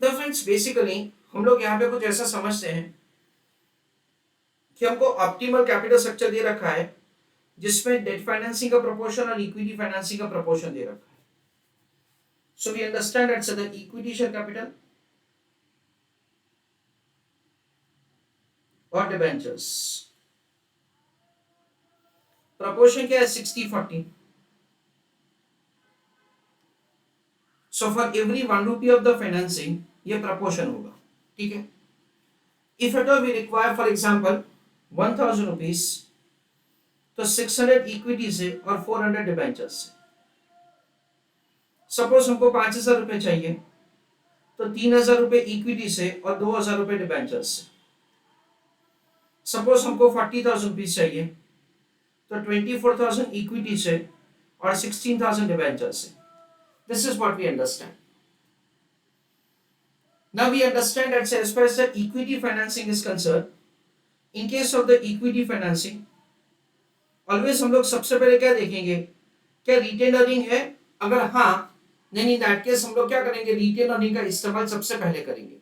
तो friends basically हम लोग यहाँ पे कुछ ऐसा समझते हैं कि हमको ऑप्टिमल कैपिटल स्ट्रक्चर दे रखा है जिसमें डेट फाइनेंसिंग का प्रोपोर्शन और इक्विटी फाइनेंसिंग का प्रोपोर्शन दे रखा है. So we understand that the equity share capital or debentures proportion क्या है 60-40. So for every 1 rupee of the financing ये proportion होगा. ठीक है. If at all we require for example 1000 rupees तो 600 इक्विटी से और 400 डिबेंचर्स से. सपोज हमको 5000 रुपए चाहिए तो 3000 रुपए इक्विटी से और 2000 रुपए डिबेंचर्स से. सपोज हमको 40,000 रुपीज चाहिए तो 24,000 इक्विटी से और 16,000 डिबेंचर्स से. This is what we understand. Now we understand that as far as the equity financing is concerned, in case of the equity financing, always हम लोग सबसे पहले क्या देखेंगे, क्या रिटेन अर्निंग है. अगर हाँ, then in that case हम लोग क्या करेंगे, रिटेन अर्निंग का इस्तेमाल सबसे पहले करेंगे.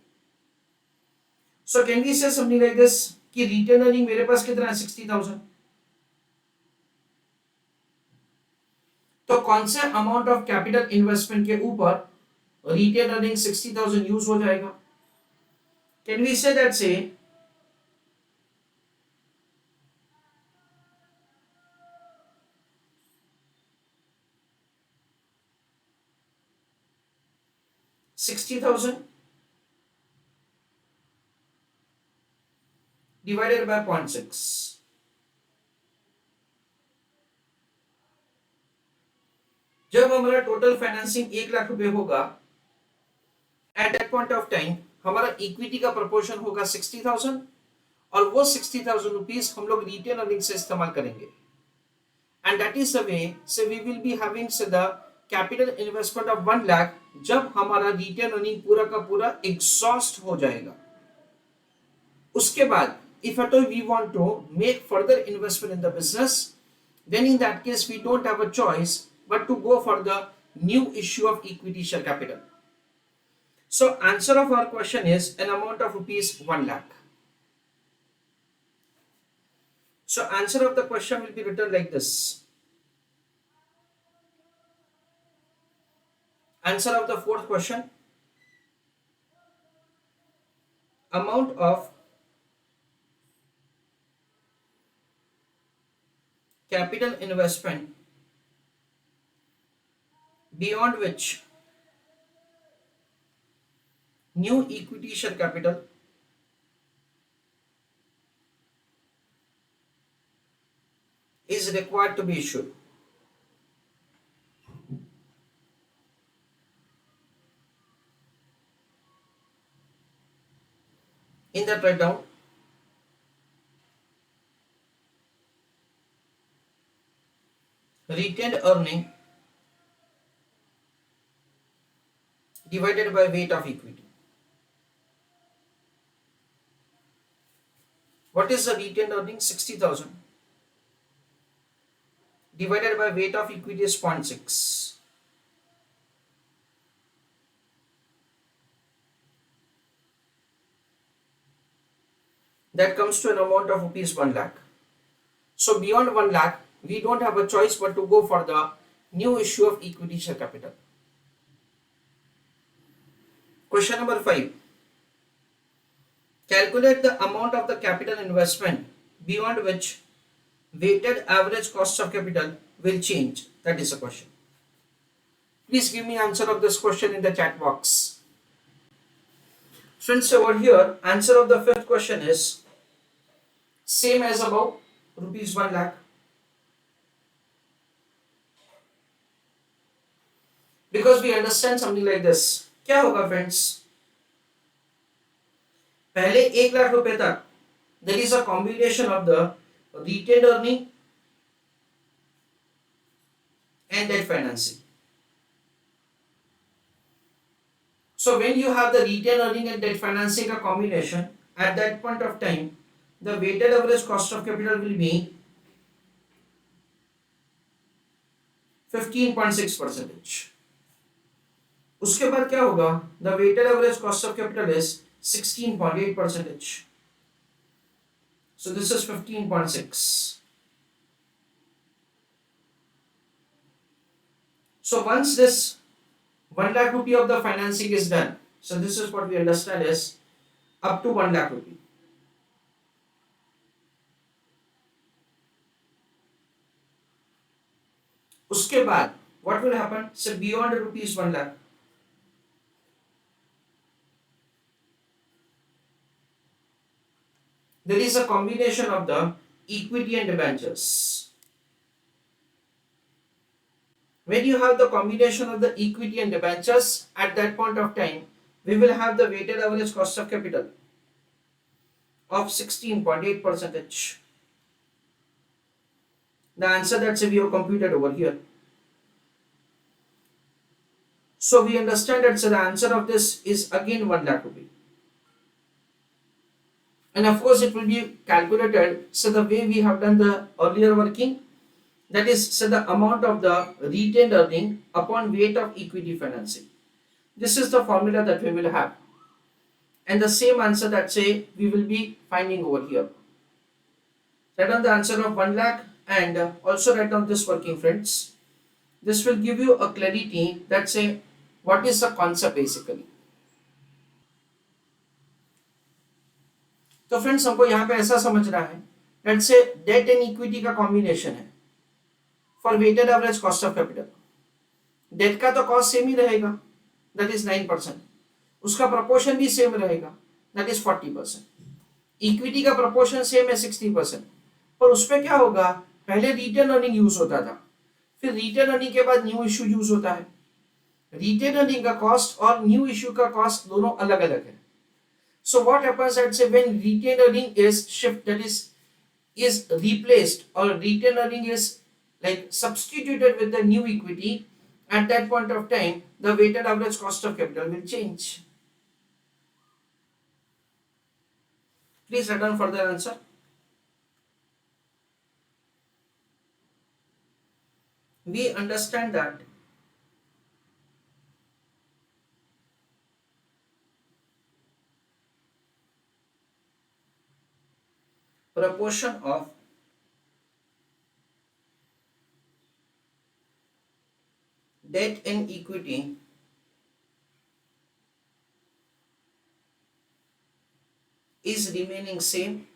So can we say something like this कि रिटेन अर्निंग मेरे पास कितना है 60,000. तो कौन से अमाउंट ऑफ कैपिटल इन्वेस्टमेंट के ऊपर रिटेन अर्निंग 60,000 यूज हो जाएगा. कैन वी से दैट से $60,000 divided by 0.6. जब हमारा टोटल फाइनेंसिंग 1 लाख रुपए होगा, at that point of time हमारा इक्विटी का प्रोपोर्शन होगा 60,000 और वो 60,000 रुपीज हम लोग रिटेन अर्निंग से इस्तेमाल करेंगे. And that is the way से we will be having the capital investment of 1 lakh जब हमारा रिटेन अर्निंग पूरा का पूरा एग्जॉस्ट हो जाएगा. उसके बाद if at all we want to make further investment in the business, then in that case we don't have a choice but to go for the new issue of equity share capital. So answer of our question is an amount of rupees 1 lakh. So answer of the question will be written like this. Answer of the fourth question, amount of capital investment beyond which new equity share capital is required to be issued. In that write down retained earning divided by weight of equity. What is the retained earning? 60,000 divided by weight of equity is 0.6. That comes to an amount of rupees 1 lakh. So beyond 1 lakh, we don't have a choice but to go for the new issue of equity share capital. Question number 5. Calculate the amount of the capital investment beyond which weighted average cost of capital will change. That is the question. Please give me answer of this question in the chat box. Friends, over here, answer of the fifth question is same as above, rupees 1 lakh. Because we understand something like this. क्या होगा friends, पहले 1 लाख रुपए तक there is a combination of the retained earning and debt financing. So when you have the retained earning and debt financing a combination, at that point of time the weighted average cost of capital will be 15.6%. उसके बाद क्या होगा, the weighted average cost of capital is 16.8%. So this is 15.6. So once this 1 lakh rupee of the financing is done, so this is what we understand is up to 1 lakh rupee. उसके बाद what will happen, so beyond rupees 1 lakh, there is a combination of the equity and debentures. When you have the combination of the equity and debentures, at that point of time, we will have the weighted average cost of capital of 16.8%. The answer that we have computed over here. So we understand that the answer of this is again 1 lakh rupee. And of course it will be calculated so the way we have done the earlier working, that is so the amount of the retained earning upon weight of equity financing. This is the formula that we will have, and the same answer that we will be finding over here. Write down the answer of 1 lakh and also write down this working, friends. This will give you a clarity that what is the concept basically. तो friends हमको यहाँ पे ऐसा समझना है, let's say debt and equity का combination है for weighted average cost of capital. Debt का तो कॉस्ट सेम ही रहेगा, दैट इज 9%. उसका प्रपोर्शन भी सेम रहेगा, दैट इज 40%. इक्विटी का प्रपोर्शन सेम है 60%. पर उसमें क्या होगा, पहले रिटेन अर्निंग यूज होता था, फिर रिटेन अर्निंग के बाद न्यू इश्यू यूज होता है. रिटेन अर्निंग का कॉस्ट और न्यू इश्यू का कॉस्ट दोनों अलग अलग है. So what happens that when retained earning is shift, that is replaced, or retained earning is like substituted with the new equity, at that point of time the weighted average cost of capital will change. Please write down further answer. We understand that proportion of debt and equity is remaining same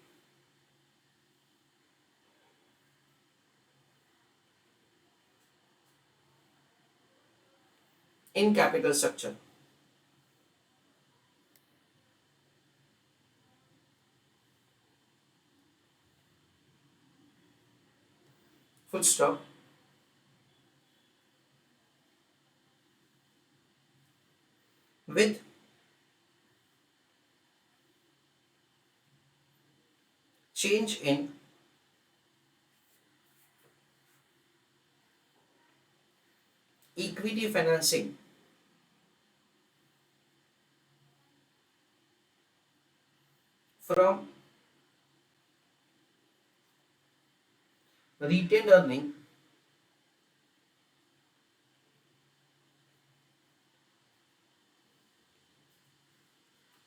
in capital structure. Full stop. With change in equity financing from retained earning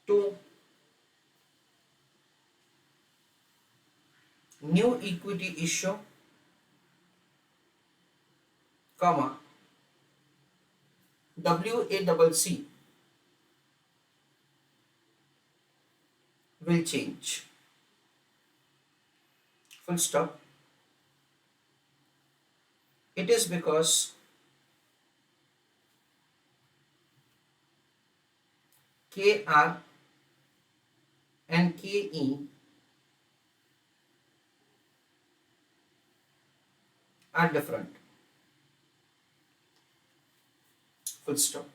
to new equity issue, comma WACC will change. Full stop. It is because KR and KE are different. Full stop.